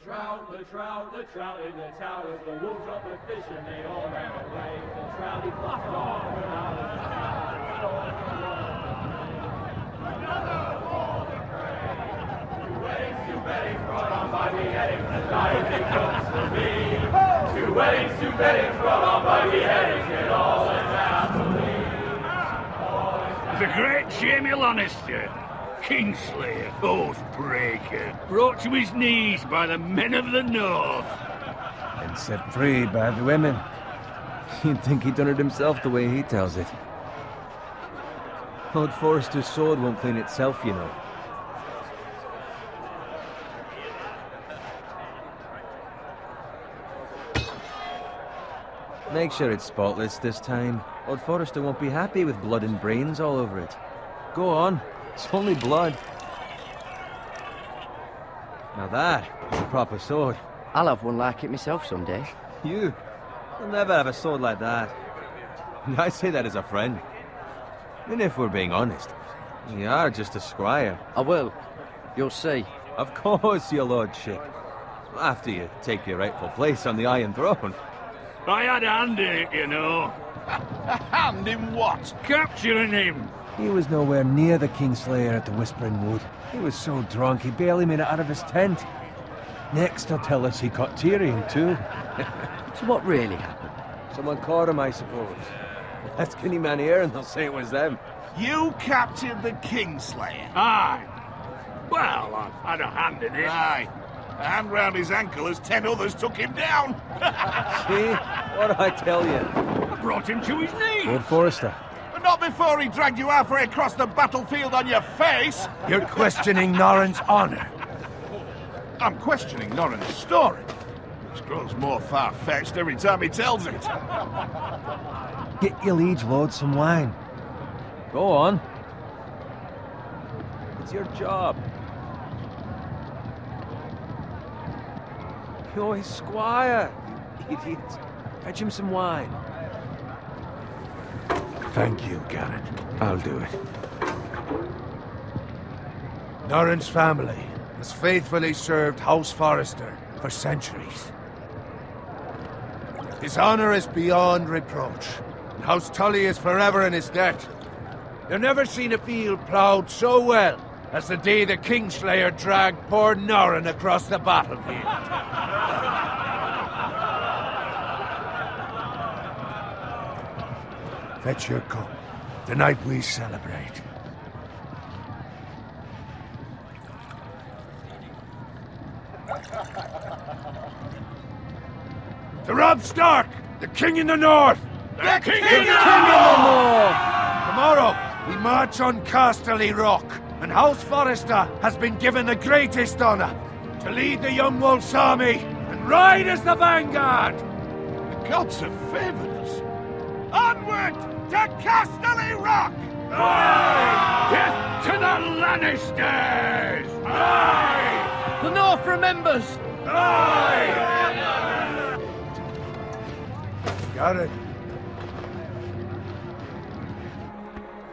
The trout in the towers, the wolves dropped the fish and they all ran away. The trout he fluffed off when I was a another for the grave. Two weddings brought on by beheadings, the dieting comes for me. Two weddings brought on by beheadings, it all ends happily. The great Jamie Lannister, Kingslayer, Oathbreaker, brought to his knees by the men of the North. And set free by the women. You'd think he'd done it himself the way he tells it. Lord Forrester's sword won't clean itself, you know. Make sure it's spotless this time. Lord Forrester won't be happy with blood and brains all over it. Go on. It's only blood. Now that is a proper sword. I'll have one like it myself someday. You'll never have a sword like that. And I say that as a friend. And if we're being honest, you are just a squire. I will. You'll see. Of course, your lordship. After you take your rightful place on the Iron Throne. I had a hand in it, you know. A hand in what? Capturing him. He was nowhere near the Kingslayer at the Whispering Wood. He was so drunk he barely made it out of his tent. Next he'll tell us he caught Tyrion too. So what really happened? Someone caught him, I suppose. Ask any man here and they'll say it was them. You captured the Kingslayer? Aye. Well, I had a hand in it. Aye. A hand round his ankle as 10 others took him down. See? What'd I tell you? I brought him to his knees. Lord Forrester. But not before he dragged you halfway across the battlefield on your face. You're questioning Norrin's honor. I'm questioning Norrin's story, which grows more far-fetched every time he tells it. Get your liege lord some wine. Go on. It's your job. You're his squire, you idiot. Fetch him some wine. Thank you, Garrett. I'll do it. Norrin's family has faithfully served House Forrester for centuries. His honor is beyond reproach, and House Tully is forever in his debt. You've never seen a field ploughed so well as the day the Kingslayer dragged poor Norrin across the battlefield. Fetch your cup. Tonight we celebrate. To Robb Stark, the King in the North! The King in the North! Tomorrow, we march on Casterly Rock, and House Forrester has been given the greatest honor to lead the Young Wolf's army and ride as the vanguard! The gods have favored us. Onward to Casterly Rock! Aye! Death to the Lannisters! Aye! The North remembers! Aye! Garrett,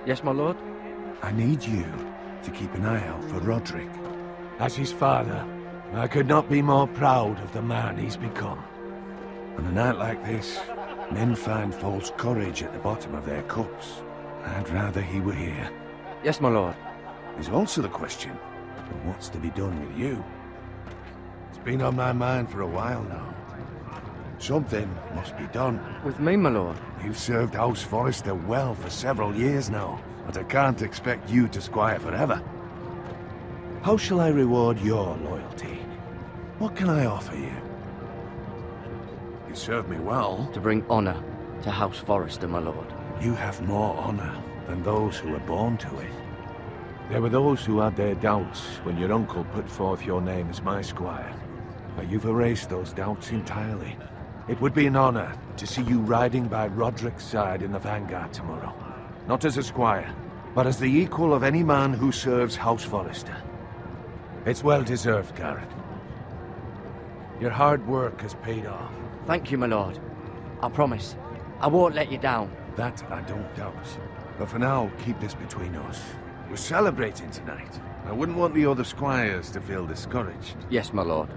Yes, my lord? I need you to keep an eye out for Roderick. As his father, I could not be more proud of the man he's become. On a night like this, men find false courage at the bottom of their cups. I'd rather he were here. Yes, my lord. There's also the question of what's to be done with you. It's been on my mind for a while now. Something must be done. With me, my lord? You've served House Forrester well for several years now, but I can't expect you to squire forever. How shall I reward your loyalty? What can I offer you? You served me well. To bring honor to House Forrester, my lord. You have more honor than those who were born to it. There were those who had their doubts when your uncle put forth your name as my squire. But you've erased those doubts entirely. It would be an honor to see you riding by Roderick's side in the vanguard tomorrow. Not as a squire, but as the equal of any man who serves House Forrester. It's well deserved, Garrett. Your hard work has paid off. Thank you, my lord. I promise. I won't let you down. That I don't doubt. But for now, keep this between us. We're celebrating tonight. I wouldn't want the other squires to feel discouraged. Yes, my lord.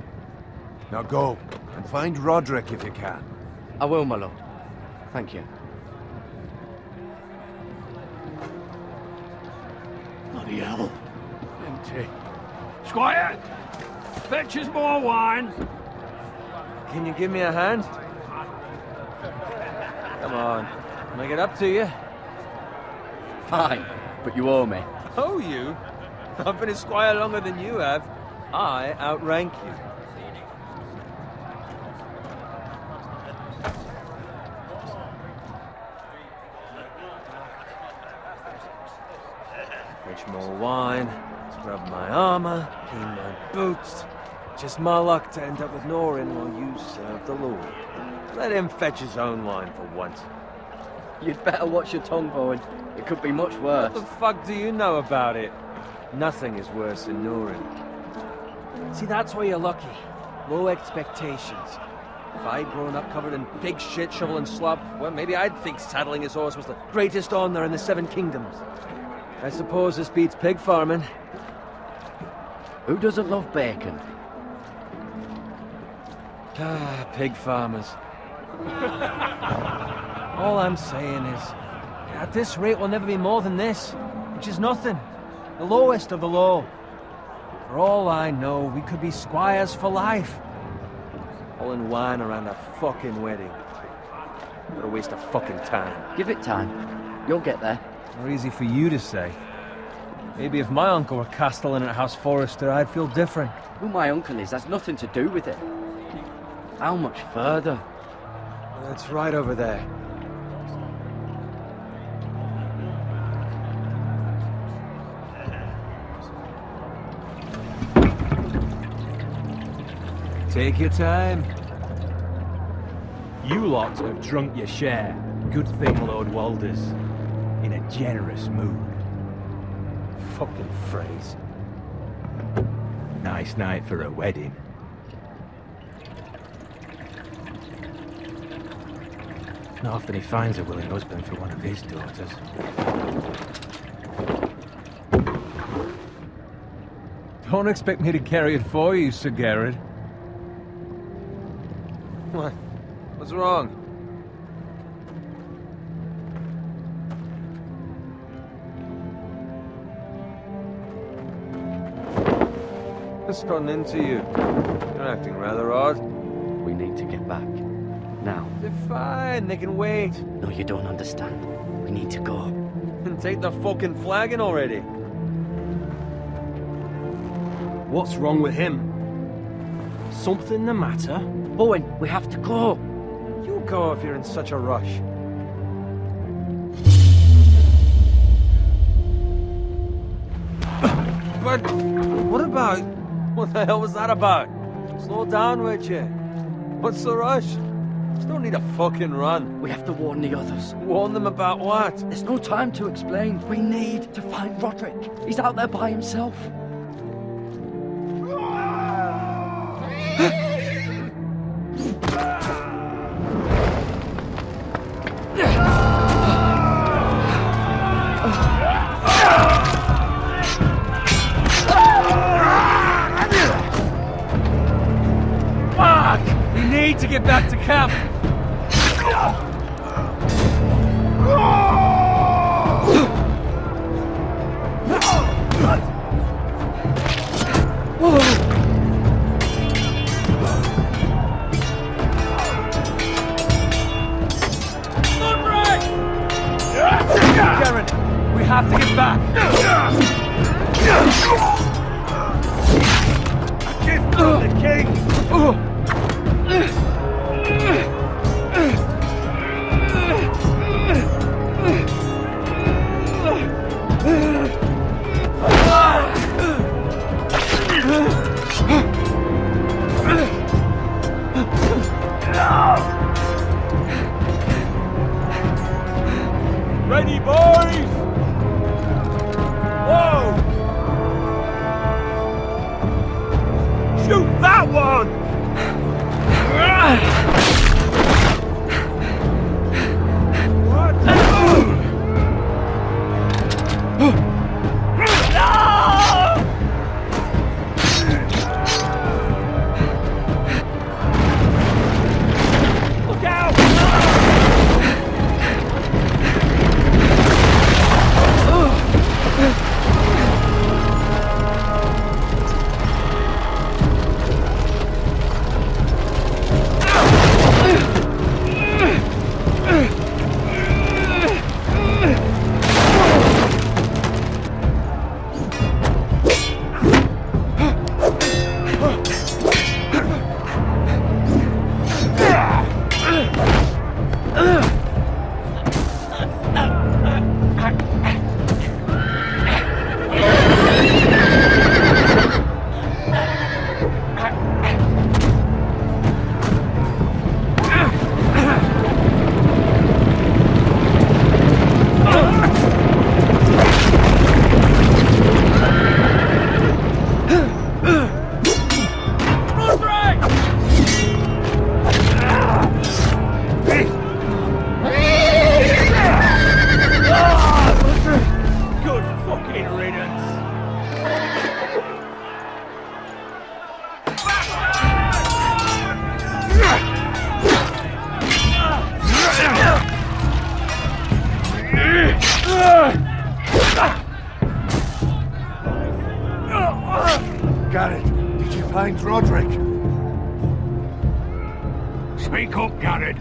Now go, and find Roderick if you can. I will, my lord. Thank you. Bloody hell. Empty. Squire! Fetch us more wine. Can you give me a hand? Come on. Can I get up to you? Fine, but you owe me. Oh, you? I've been a squire longer than you have. I outrank you. Fetch more wine, scrub my armor, clean my boots. Just my luck to end up with Norin while you serve the Lord. Let him fetch his own wine for once. You'd better watch your tongue, Bowen. It could be much worse. What the fuck do you know about it? Nothing is worse than Norin. See, that's where you're lucky. Low expectations. If I'd grown up covered in pig shit, shovel and slop, well, maybe I'd think saddling his horse was the greatest honor in the Seven Kingdoms. I suppose this beats pig farming. Who doesn't love bacon? Ah, pig farmers. All I'm saying is, at this rate we'll never be more than this, which is nothing. The lowest of the low. For all I know, we could be squires for life. All in wine around a fucking wedding. What a waste of fucking time. Give it time. You'll get there. More easy for you to say. Maybe if my uncle were castellan at House Forrester, I'd feel different. Who my uncle is has nothing to do with it. How much further? That's right over there. Take your time. You lot have drunk your share. Good thing Lord Walder's in a generous mood. Fucking phrase. Nice night for a wedding. Not often he finds a willing husband for one of his daughters. Don't expect me to carry it for you, Sir Garrett. What? What's wrong? What's gotten into you? You're acting rather odd. We need to get back. Now. They're fine, they can wait. No, you don't understand. We need to go. And take the fucking flagon already. What's wrong with him? Something the matter? Bowen, we have to go. You go if you're in such a rush. But what about... What the hell was that about? Slow down, would you? What's the rush? Don't need a fucking run. We have to warn the others. Warn them about what? There's no time to explain. We need to find Roderick. He's out there by himself. Fuck! We need to get back to camp. Garen, we have to get back. A gift from the king. Garrett, did you find Roderick? Speak up, Garrett.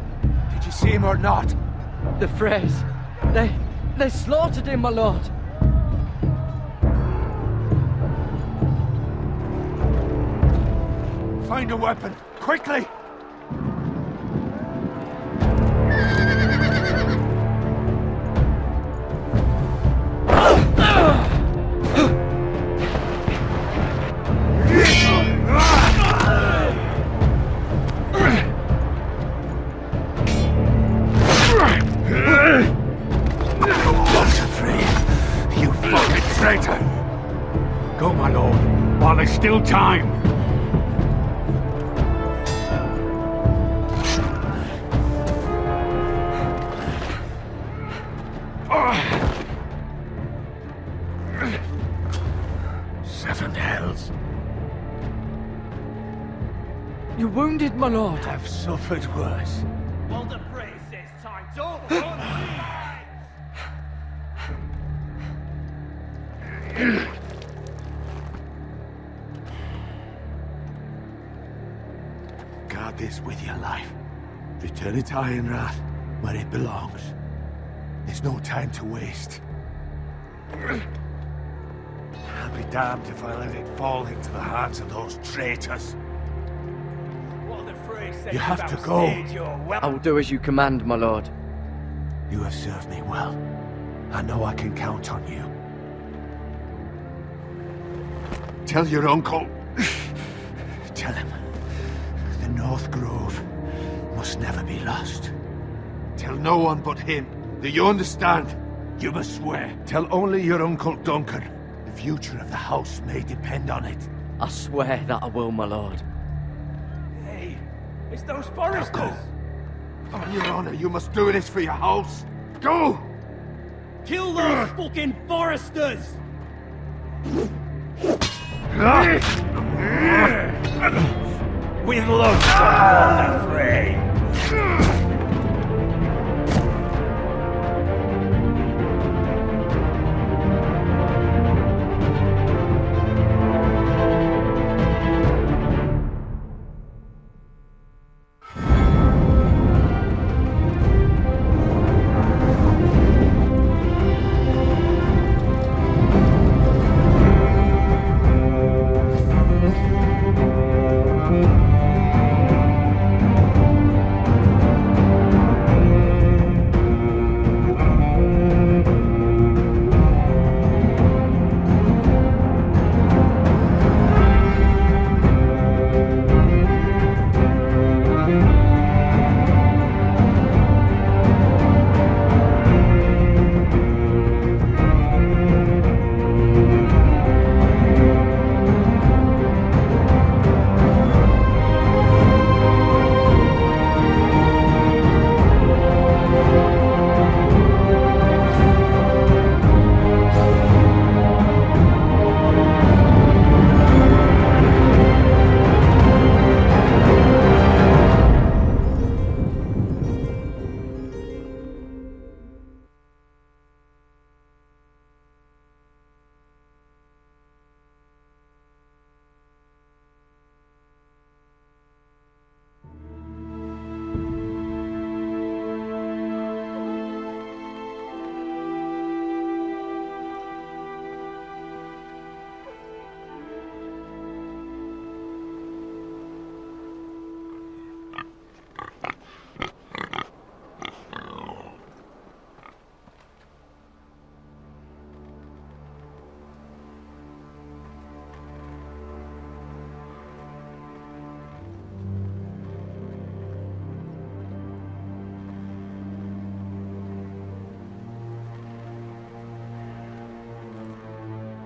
Did you see him or not? The Freys. They slaughtered him, my lord. Find a weapon, quickly! Go, my lord, while there's still time. Seven hells. You're wounded, my lord. I've suffered worse. Well, the phrase says time's over. Guard this with your life. Return it to Ironrath, where it belongs. There's no time to waste. I'll be damned if I let it fall into the hands of those traitors. You have to go. I will do as you command, my lord. You have served me well. I know I can count on you. Tell your uncle. Tell him. The North Grove must never be lost. Tell no one but him. Do you understand? You must swear. Tell only your Uncle Duncan. The future of the house may depend on it. I swear that I will, my lord. Hey, it's those foresters! Go. On your honor, you must do this for your house. Go! Kill those fucking foresters! With love, Walter Frey!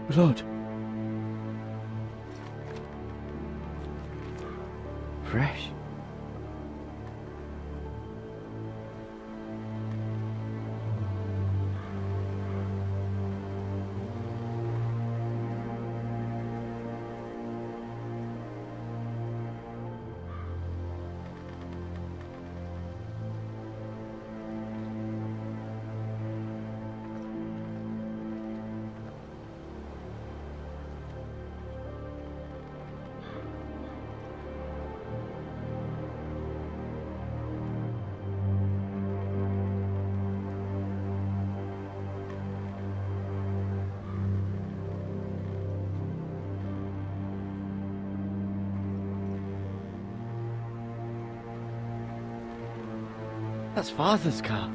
Blood. Fresh. That's Father's car.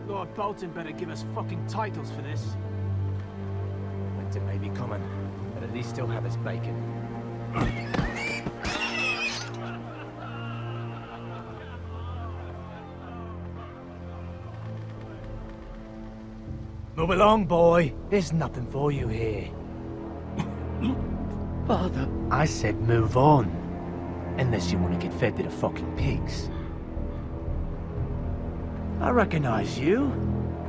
Lord Bolton better give us fucking titles for this. Winter may be coming, but at least still have his bacon. Move along, boy. There's nothing for you here. Father. I said move on. Unless you want to get fed to the fucking pigs. I recognize you.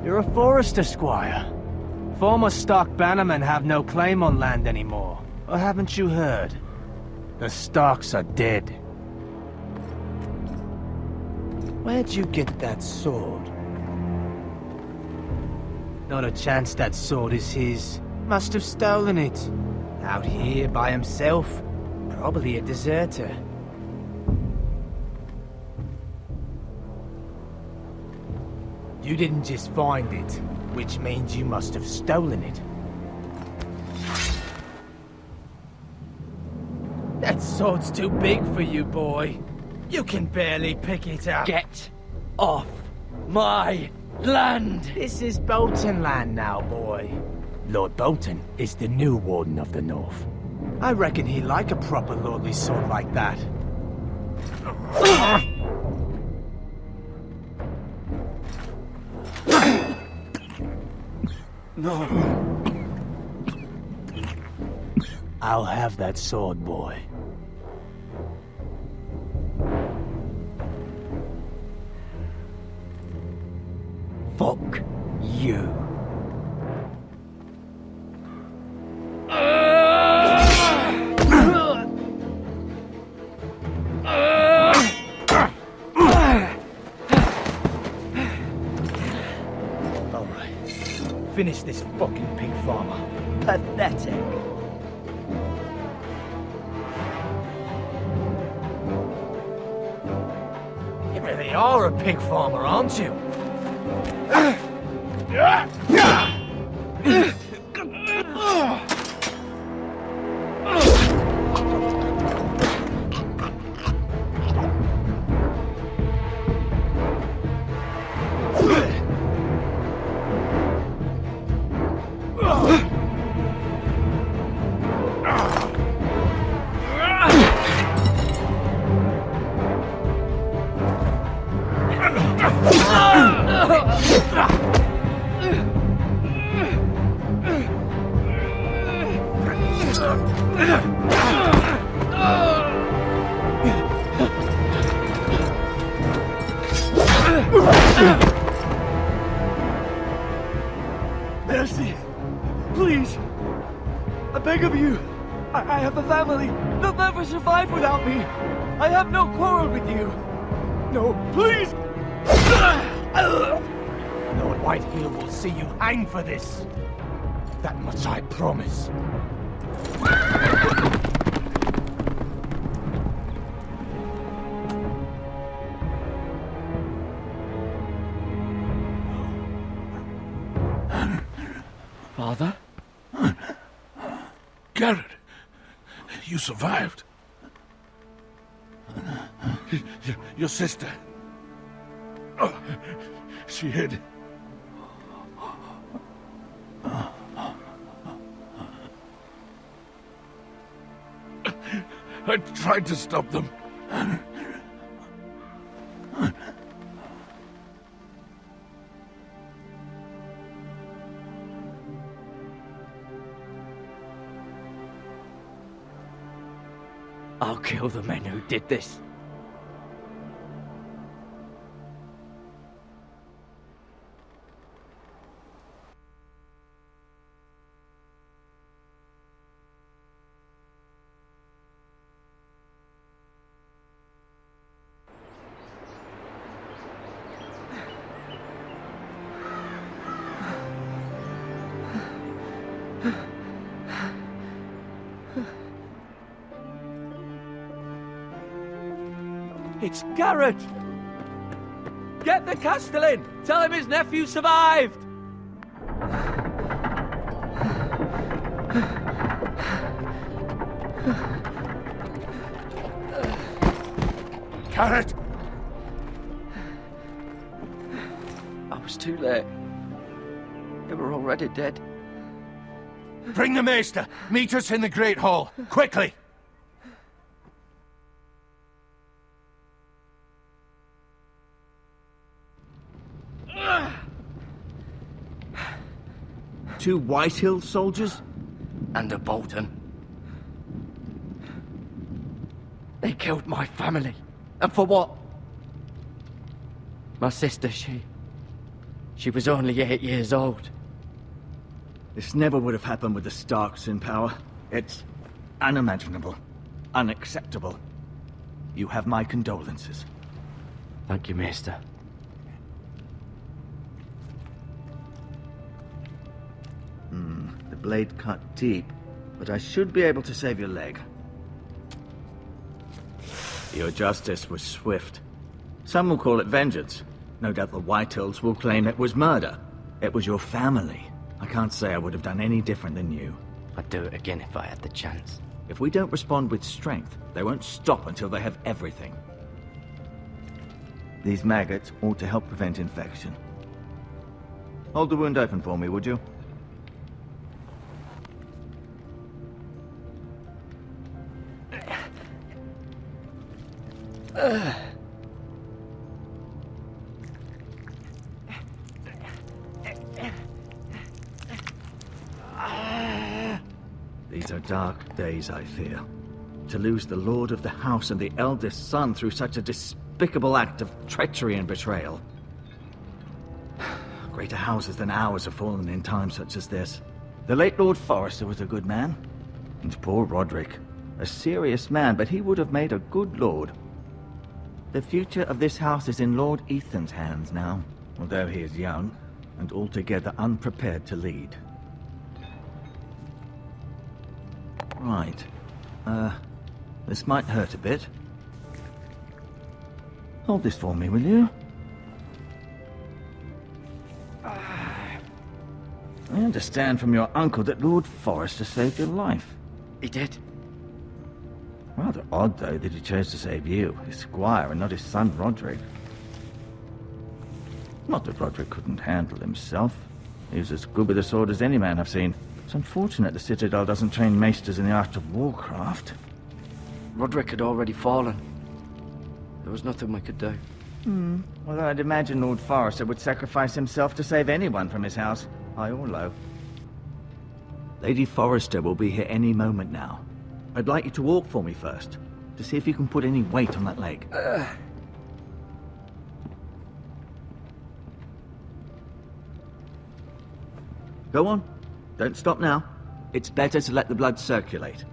You're a Forester squire. Former Stark bannermen have no claim on land anymore. Or haven't you heard? The Starks are dead. Where'd you get that sword? Not a chance that sword is his. Must have stolen it. Out here by himself. Probably a deserter. You didn't just find it, which means you must have stolen it. That sword's too big for you, boy. You can barely pick it up. Get off my land! This is Bolton land now, boy. Lord Bolton is the new Warden of the North. I reckon he'd like a proper lordly sword like that. No. I'll have that sword, boy. Fuck you. Finish this fucking pig farmer. Pathetic. You really are a pig farmer, aren't you? Mercy! Please! I beg of you! I have a family! They'll never survive without me! I have no quarrel with you! No, please! Lord Whitehill will see you hang for this. That much I promise. Father? Garrett, you survived. Your sister. Oh, she hid. I tried to stop them. I'll kill the men who did this. It's Garrett! Get the Castellan! Tell him his nephew survived! Carrot! I was too late. They were already dead. Bring the Maester! Meet us in the Great Hall! Quickly! Two Whitehill soldiers? And a Bolton. They killed my family. And for what? My sister, she was only 8 years old. This never would have happened with the Starks in power. It's unimaginable. Unacceptable. You have my condolences. Thank you, Maester. The blade cut deep, but I should be able to save your leg. Your justice was swift. Some will call it vengeance. No doubt the Whitehills will claim it was murder. It was your family. I can't say I would have done any different than you. I'd do it again if I had the chance. If we don't respond with strength, they won't stop until they have everything. These maggots ought to help prevent infection. Hold the wound open for me, would you? These are dark days, I fear. To lose the lord of the house and the eldest son through such a despicable act of treachery and betrayal. Greater houses than ours have fallen in times such as this. The late Lord Forrester was a good man. And poor Roderick. A serious man, but he would have made a good lord. The future of this house is in Lord Ethan's hands now, although he is young and altogether unprepared to lead. Right. This might hurt a bit. Hold this for me, will you? I understand from your uncle that Lord Forrester saved your life. He did. Rather odd, though, that he chose to save you, his squire, and not his son, Roderick. Not that Roderick couldn't handle himself. He was as good with a sword as any man I've seen. It's unfortunate the Citadel doesn't train maesters in the art of warcraft. Roderick had already fallen. There was nothing we could do. Well, I'd imagine Lord Forrester would sacrifice himself to save anyone from his house, high or low. Lady Forrester will be here any moment now. I'd like you to walk for me first, to see if you can put any weight on that leg. Go on. Don't stop now. It's better to let the blood circulate.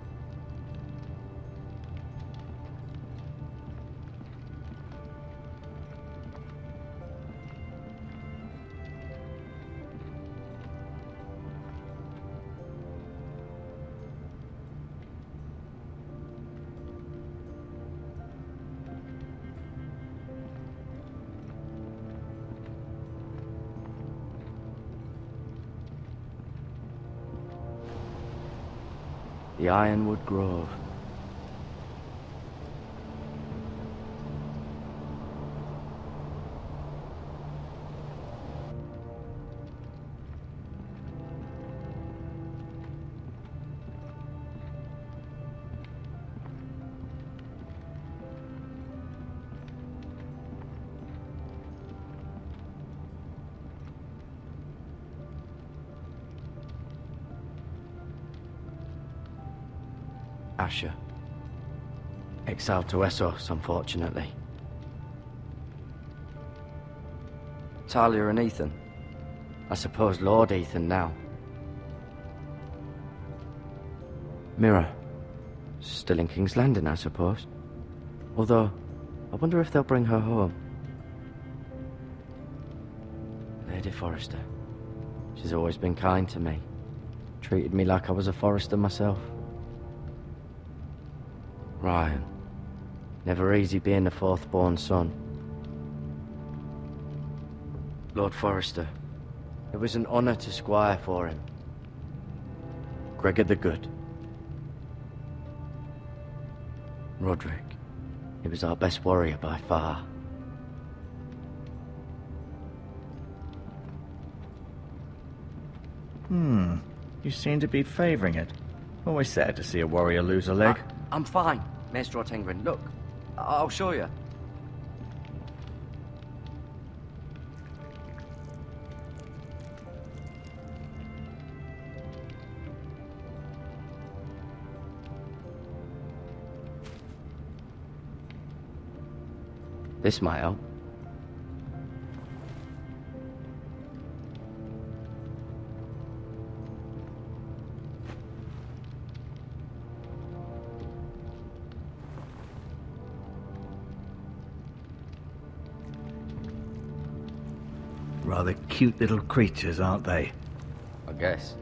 The Ironwood Grove. Asher. Exiled to Essos, unfortunately. Talia and Ethan. I suppose Lord Ethan now. Mira. Still in King's Landing, I suppose. Although, I wonder if they'll bring her home. Lady Forrester. She's always been kind to me. Treated me like I was a Forrester myself. Ryan. Never easy being the fourth-born son. Lord Forrester. It was an honor to squire for him. Gregor the Good. Roderick. He was our best warrior by far. You seem to be favoring it. Always sad to see a warrior lose a leg. I'm fine, Maestro Tengrin. Look, I'll show you. This might help. Rather cute little creatures, aren't they? I guess.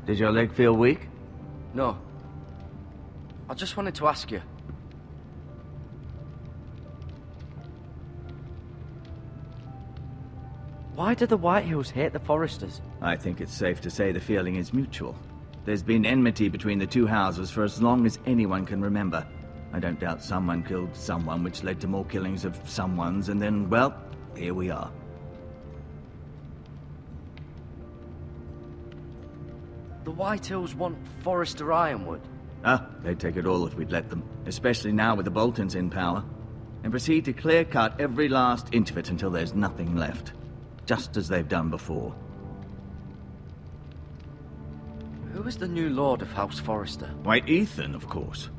Did your leg feel weak? No. I just wanted to ask you. Why do the Whitehills hate the Foresters? I think it's safe to say the feeling is mutual. There's been enmity between the two houses for as long as anyone can remember. I don't doubt someone killed someone, which led to more killings of someones, and then, well, here we are. The Whitehills want Forester Ironwood. They'd take it all if we'd let them, especially now with the Boltons in power, and proceed to clear-cut every last inch of it until there's nothing left, just as they've done before. Who is the new Lord of House Forester? Why, Ethan, of course.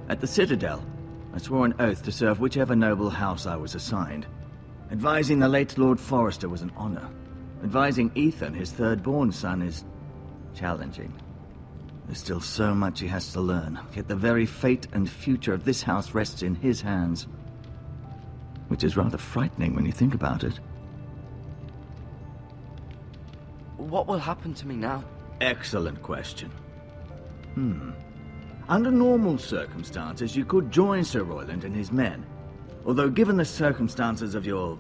At the Citadel, I swore an oath to serve whichever noble house I was assigned. Advising the late Lord Forester was an honor. Advising Ethan, his third-born son, is challenging. There's still so much he has to learn, yet the very fate and future of this house rests in his hands. Which is rather frightening when you think about it. What will happen to me now? Excellent question. Under normal circumstances, you could join Sir Royland and his men. Although given the circumstances of your...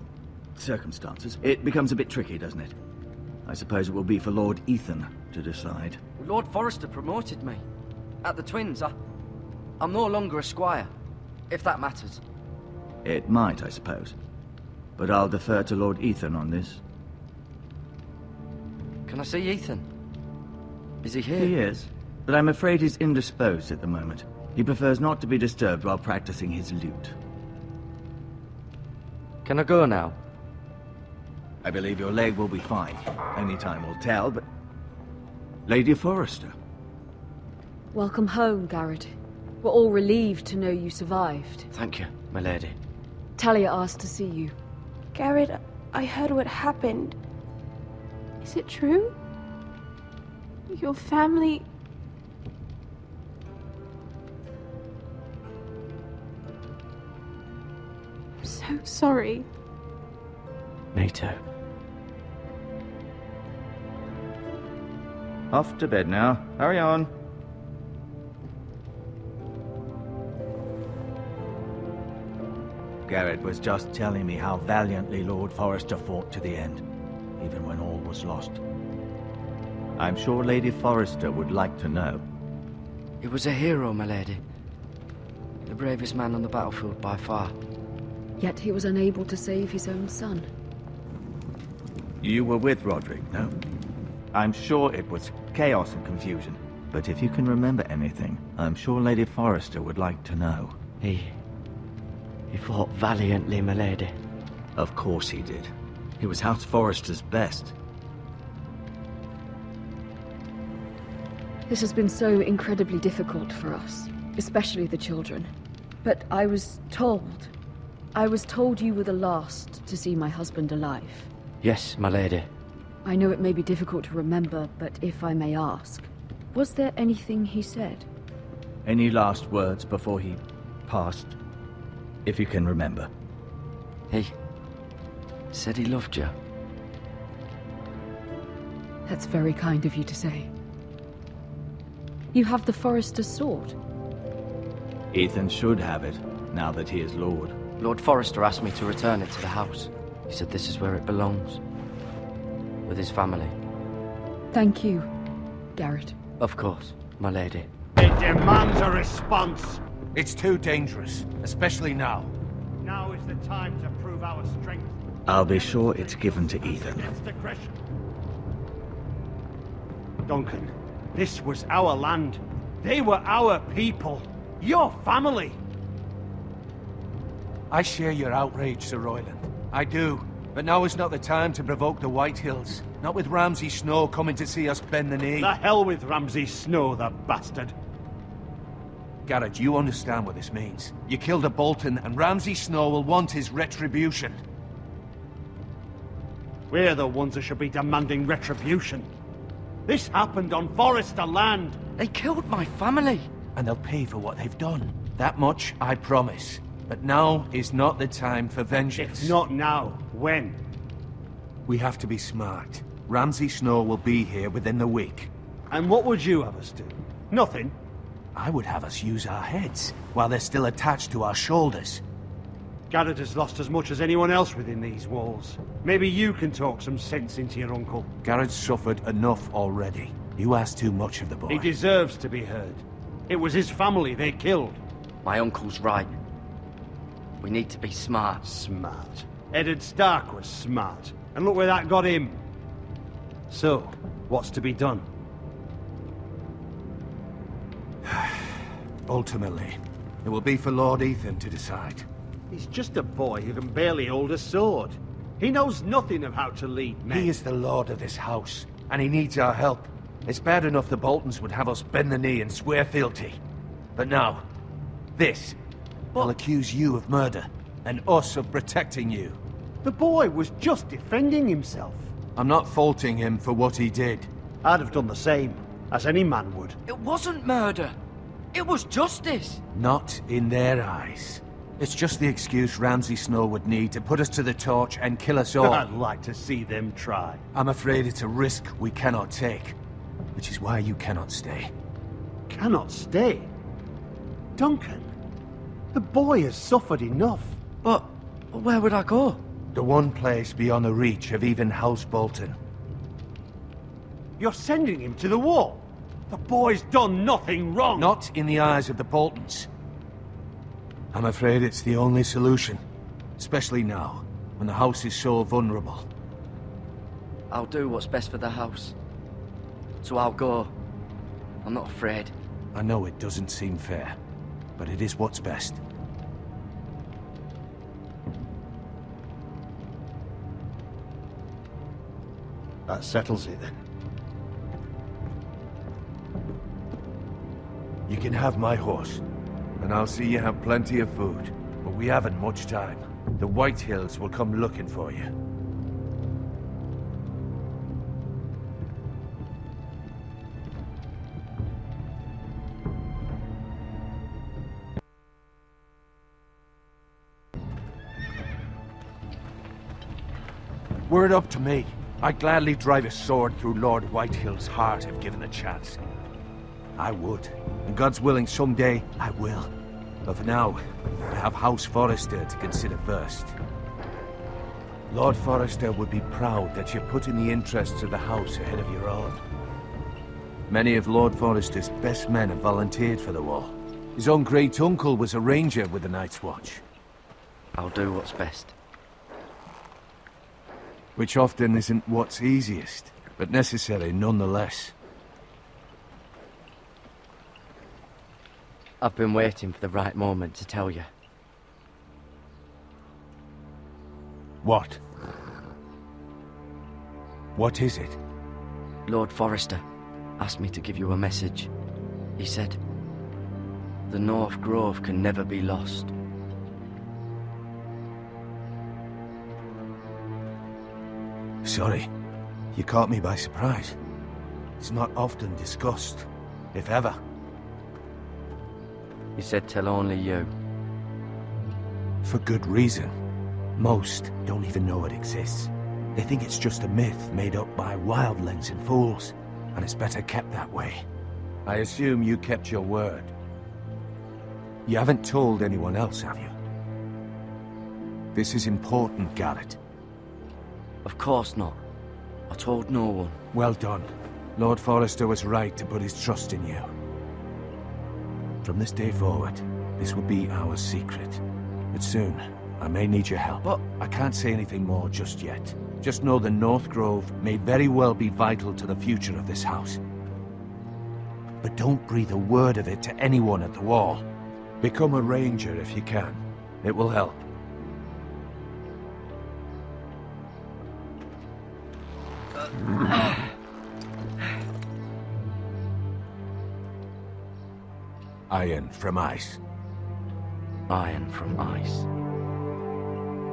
circumstances, it becomes a bit tricky, doesn't it? I suppose it will be for Lord Ethan to decide. Lord Forester promoted me. At the Twins, I'm no longer a squire, if that matters. It might, I suppose. But I'll defer to Lord Ethan on this. Can I see Ethan? Is he here? He is, but I'm afraid he's indisposed at the moment. He prefers not to be disturbed while practicing his lute. Can I go now? I believe your leg will be fine. Only time will tell, but... Lady Forester. Welcome home, Garrett. We're all relieved to know you survived. Thank you, my lady. Talia asked to see you. Garrett, I heard what happened. Is it true? Your family... I'm so sorry. Me too. Off to bed now. Hurry on. Garrett was just telling me how valiantly Lord Forester fought to the end, even when all was lost. I'm sure Lady Forester would like to know. He was a hero, my lady. The bravest man on the battlefield by far. Yet he was unable to save his own son. You were with Roderick, no? I'm sure it was chaos and confusion. But if you can remember anything, I'm sure Lady Forester would like to know. He fought valiantly, my lady. Of course he did. He was House Forester's best. This has been so incredibly difficult for us, especially the children. But I was told you were the last to see my husband alive. Yes, my lady. I know it may be difficult to remember, but if I may ask, was there anything he said? Any last words before he passed? If you can remember. He said he loved you. That's very kind of you to say. You have the Forester's sword. Ethan should have it, now that he is Lord. Lord Forrester asked me to return it to the house. He said this is where it belongs. With his family. Thank you, Garrett. Of course, my lady. It demands a response. It's too dangerous, especially now. Now is the time to prove our strength. I'll be sure it's given to Ethan. Against aggression. Duncan, this was our land. They were our people. Your family. I share your outrage, Sir Royland. I do. But now is not the time to provoke the Whitehills. Not with Ramsay Snow coming to see us bend the knee. The hell with Ramsay Snow, the bastard. Garrett, you understand what this means. You killed a Bolton, and Ramsay Snow will want his retribution. We're the ones that should be demanding retribution. This happened on Forrester land. They killed my family. And they'll pay for what they've done. That much, I promise. But now is not the time for vengeance. If not now, when? We have to be smart. Ramsay Snow will be here within the week. And what would you have us do? Nothing? I would have us use our heads, while they're still attached to our shoulders. Garrett has lost as much as anyone else within these walls. Maybe you can talk some sense into your uncle. Garrett's suffered enough already. You ask too much of the boy. He deserves to be heard. It was his family they killed. My uncle's right. We need to be smart. Smart. Eddard Stark was smart. And look where that got him. So, what's to be done? Ultimately, it will be for Lord Ethan to decide. He's just a boy who can barely hold a sword. He knows nothing of how to lead men. He is the lord of this house, and he needs our help. It's bad enough the Boltons would have us bend the knee and swear fealty. But now, this will accuse you of murder, and us of protecting you. The boy was just defending himself. I'm not faulting him for what he did. I'd have done the same, as any man would. It wasn't murder. It was justice. Not in their eyes. It's just the excuse Ramsay Snow would need to put us to the torch and kill us all. I'd like to see them try. I'm afraid it's a risk we cannot take. Which is why you cannot stay. Cannot stay? Duncan, the boy has suffered enough. But where would I go? The one place beyond the reach of even House Bolton. You're sending him to the wall? The boy's done nothing wrong. Not in the eyes of the Boltons. I'm afraid it's the only solution. Especially now, when the house is so vulnerable. I'll do what's best for the house. So I'll go. I'm not afraid. I know it doesn't seem fair, but it is what's best. That settles it then. You can have my horse, and I'll see you have plenty of food. But we haven't much time. The Whitehills will come looking for you. Were it up to me, I'd gladly drive a sword through Lord Whitehill's heart if given the chance. I would. And God's willing, someday I will. But for now, I have House Forrester to consider first. Lord Forrester would be proud that you're putting the interests of the house ahead of your own. Many of Lord Forrester's best men have volunteered for the war. His own great-uncle was a ranger with the Night's Watch. I'll do what's best. Which often isn't what's easiest, but necessary nonetheless. I've been waiting for the right moment to tell you. What? What is it? Lord Forrester asked me to give you a message. He said, the North Grove can never be lost. Sorry, you caught me by surprise. It's not often discussed, if ever. He said tell only you. For good reason. Most don't even know it exists. They think it's just a myth made up by wildlings and fools, and it's better kept that way. I assume you kept your word. You haven't told anyone else, have you? This is important, Garrett. Of course not. I told no one. Well done. Lord Forrester was right to put his trust in you. From this day forward, this will be our secret. But soon, I may need your help. But I can't say anything more just yet. Just know the North Grove may very well be vital to the future of this house. But don't breathe a word of it to anyone at the Wall. Become a ranger if you can. It will help. Iron from ice. Iron from ice.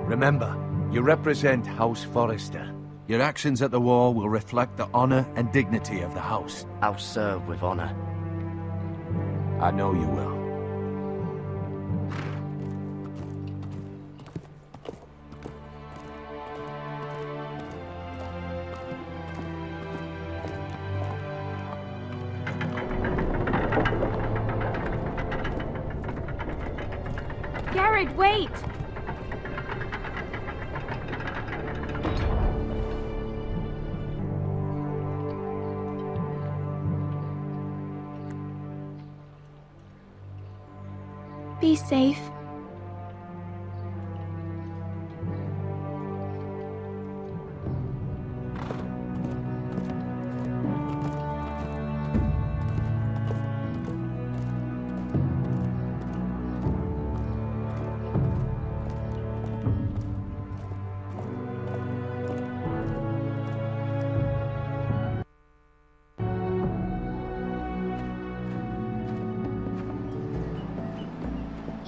Remember, you represent House Forrester. Your actions at the Wall will reflect the honor and dignity of the house. I'll serve with honor. I know you will. Garrett, wait! Be safe.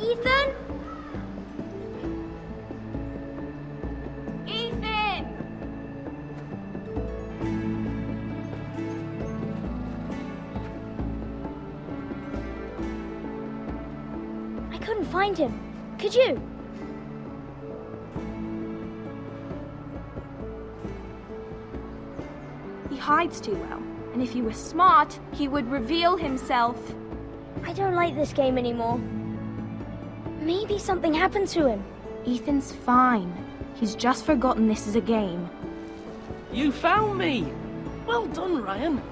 Ethan? Ethan! I couldn't find him. Could you? He hides too well, and if he were smart, he would reveal himself. I don't like this game anymore. Maybe something happened to him. Ethan's fine. He's just forgotten this is a game. You found me! Well done, Ryan.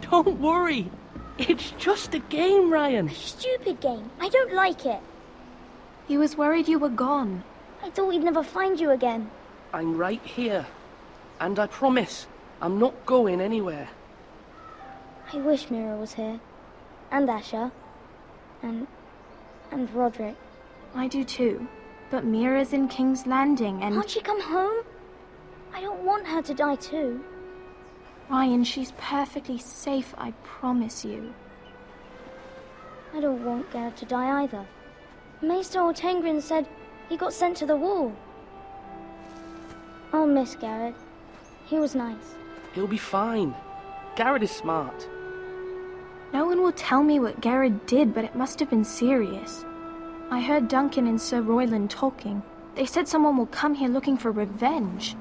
Don't worry. It's just a game, Ryan. A stupid game. I don't like it. He was worried you were gone. I thought we'd never find you again. I'm right here. And I promise, I'm not going anywhere. I wish Mira was here. And Asher. And Roderick. I do too. But Mira's in King's Landing and... Can't she come home? I don't want her to die too. Ryan, she's perfectly safe, I promise you. I don't want Garrett to die either. Maester Ortengrin said he got sent to the Wall. I'll miss Garrett. He was nice. He'll be fine. Garrett is smart. No one will tell me what Garrett did, but it must have been serious. I heard Duncan and Sir Royland talking. They said someone will come here looking for revenge.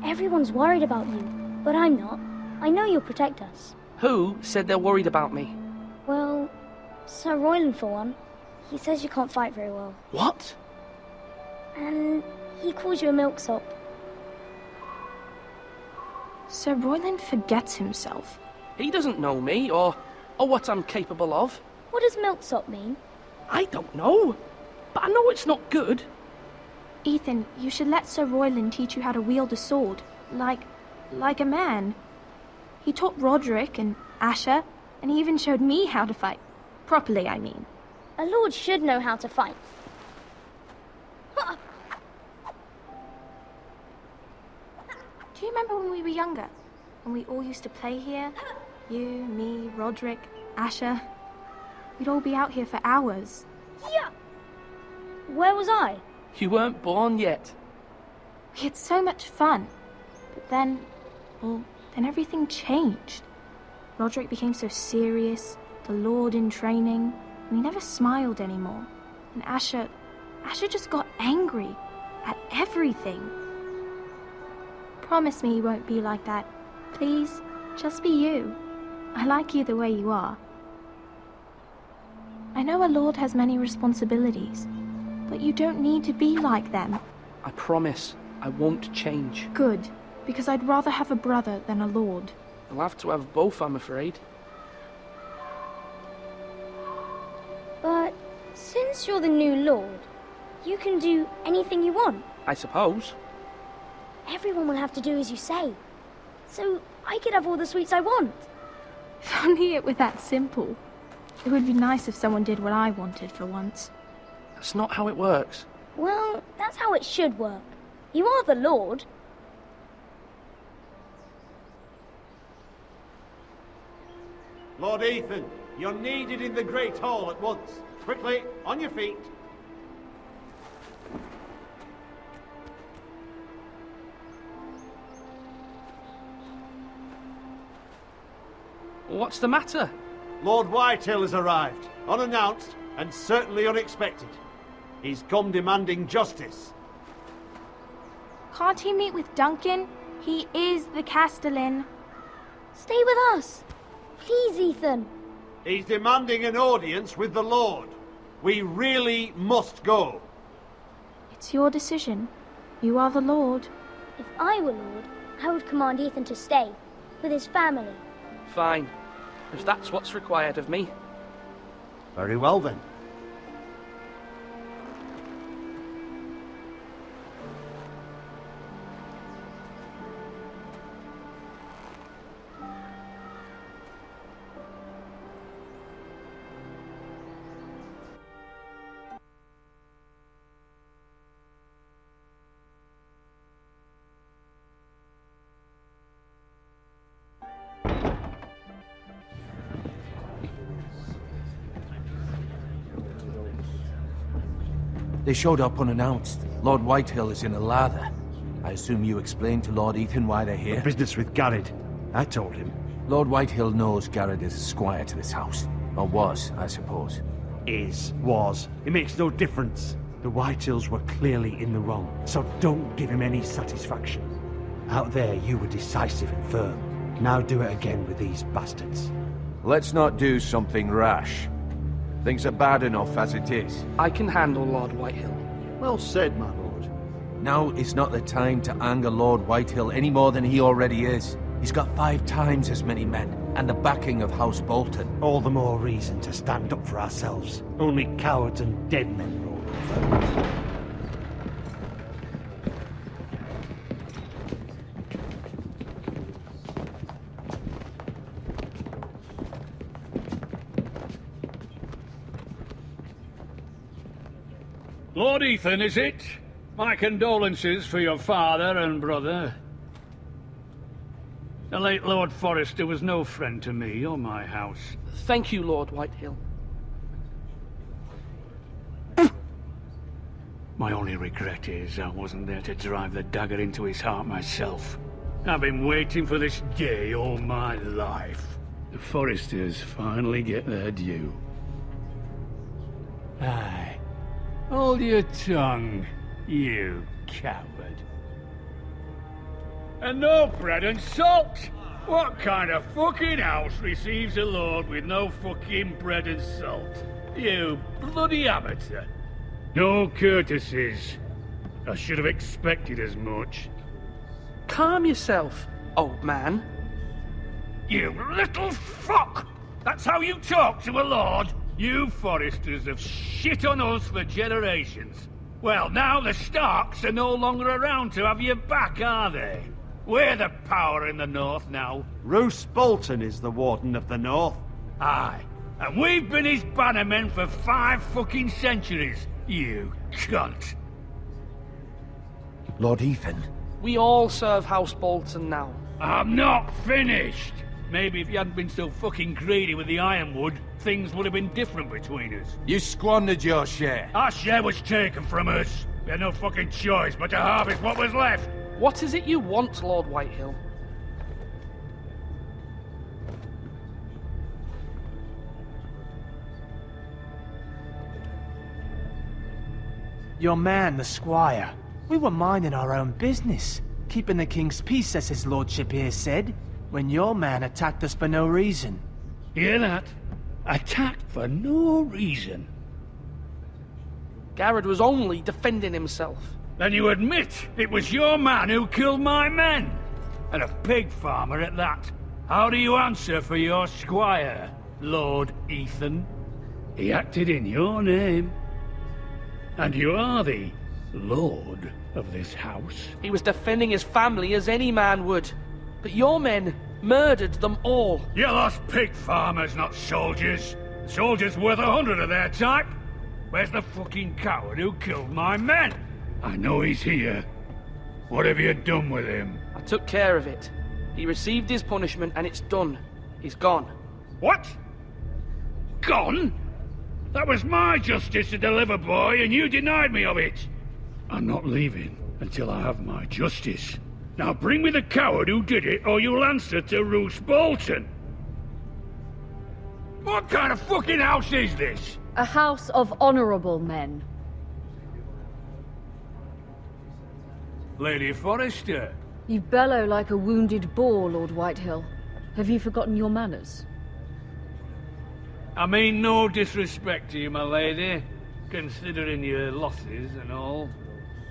Everyone's worried about you, but I'm not. I know you'll protect us. Who said they're worried about me? Well, Sir Royland for one. He says you can't fight very well. What? And he calls you a milksop. Sir Royland forgets himself. He doesn't know me, or what I'm capable of. What does milksop mean? I don't know, but I know it's not good. Ethan, you should let Sir Royland teach you how to wield a sword, like a man. He taught Roderick and Asher, and he even showed me how to fight. Properly, I mean. A lord should know how to fight. Do you remember when we were younger? When we all used to play here? You, me, Roderick, Asher. We'd all be out here for hours. Yeah. Where was I? You weren't born yet. We had so much fun. But then everything changed. Roderick became so serious, the Lord in training, and he never smiled anymore. And Asher just got angry at everything. Promise me you won't be like that. Please, just be you. I like you the way you are. I know a lord has many responsibilities, But you don't need to be like them. I promise I won't change. Good, because I'd rather have a brother than a lord. I'll have to have both, I'm afraid. But since you're the new lord, you can do anything you want. I suppose. Everyone will have to do as you say. So I could have all the sweets I want. If only it were that simple. It would be nice if someone did what I wanted for once. That's not how it works. Well, that's how it should work. You are the lord. Lord Ethan, you're needed in the Great Hall at once. Quickly, on your feet. What's the matter? Lord Whitehill has arrived, unannounced and certainly unexpected. He's come demanding justice. Can't he meet with Duncan? He is the Castellan. Stay with us. Please, Ethan. He's demanding an audience with the Lord. We really must go. It's your decision. You are the lord. If I were lord, I would command Ethan to stay, with his family. Fine. If that's what's required of me. Very well then. They showed up unannounced. Lord Whitehill is in a lather. I assume you explained to Lord Ethan why they're here? Business with Garrett. I told him. Lord Whitehill knows Garrett is a squire to this house. Or was, I suppose. Was. It makes no difference. The Whitehills were clearly in the wrong, so don't give him any satisfaction. Out there, you were decisive and firm. Now do it again with these bastards. Let's not do something rash. Things are bad enough as it is. I can handle Lord Whitehill. Well said, my lord. Now is not the time to anger Lord Whitehill any more than he already is. He's got 5 times as many men, and the backing of House Bolton. All the more reason to stand up for ourselves. Only cowards and dead men rule over. Lord Ethan, is it? My condolences for your father and brother. The late Lord Forrester was no friend to me or my house. Thank you, Lord Whitehill. My only regret is I wasn't there to drive the dagger into his heart myself. I've been waiting for this day all my life. The Forresters finally get their due. Aye. Hold your tongue, you coward. And no bread and salt! What kind of fucking house receives a lord with no fucking bread and salt? You bloody amateur. No courtesies. I should have expected as much. Calm yourself, old man. You little fuck! That's how you talk to a lord? You Forresters have shit on us for generations. Well, now the Starks are no longer around to have your back, are they? We're the power in the north now. Roose Bolton is the Warden of the North. Aye. And we've been his bannermen for 5 fucking centuries, you cunt. Lord Ethan? We all serve House Bolton now. I'm not finished! Maybe if you hadn't been so fucking greedy with the ironwood, things would have been different between us. You squandered your share. Our share was taken from us. We had no fucking choice but to harvest what was left. What is it you want, Lord Whitehill? Your man, the squire. We were minding our own business, keeping the king's peace, as his lordship here said, when your man attacked us for no reason. Hear that? Attacked for no reason. Garrod was only defending himself. Then you admit it was your man who killed my men? And a pig farmer at that. How do you answer for your squire, Lord Ethan? He acted in your name. And you are the lord of this house. He was defending his family as any man would. But your men murdered them all. You lost pig farmers, not soldiers. Soldiers worth 100 of their type. Where's the fucking coward who killed my men? I know he's here. What have you done with him? I took care of it. He received his punishment and it's done. He's gone. What? Gone? That was my justice to deliver, boy, and you denied me of it. I'm not leaving until I have my justice. Now bring me the coward who did it, or you'll answer to Roose Bolton. What kind of fucking house is this? A house of honorable men. Lady Forrester. You bellow like a wounded boar, Lord Whitehill. Have you forgotten your manners? I mean no disrespect to you, my lady, considering your losses and all.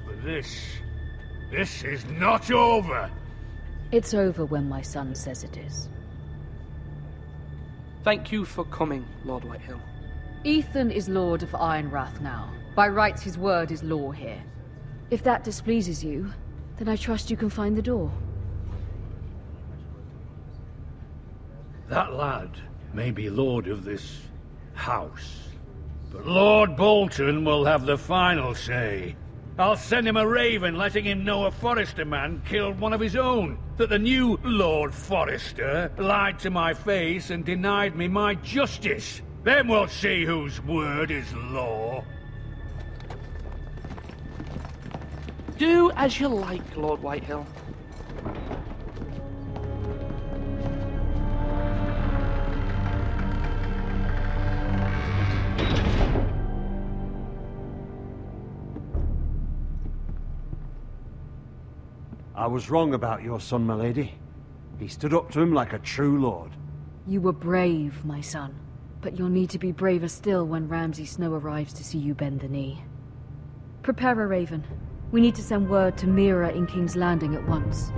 But this is not over. It's over when my son says it is. Thank you for coming, Lord Whitehill. Ethan is Lord of Ironrath now. By rights, his word is law here. If that displeases you, then I trust you can find the door. That lad may be lord of this house, but Lord Bolton will have the final say. I'll send him a raven letting him know a Forrester man killed one of his own, that the new Lord Forrester lied to my face and denied me my justice. Then we'll see whose word is law. Do as you like, Lord Whitehill. I was wrong about your son, my lady. He stood up to him like a true lord. You were brave, my son. But you'll need to be braver still when Ramsay Snow arrives to see you bend the knee. Prepare a raven. We need to send word to Mira in King's Landing at once.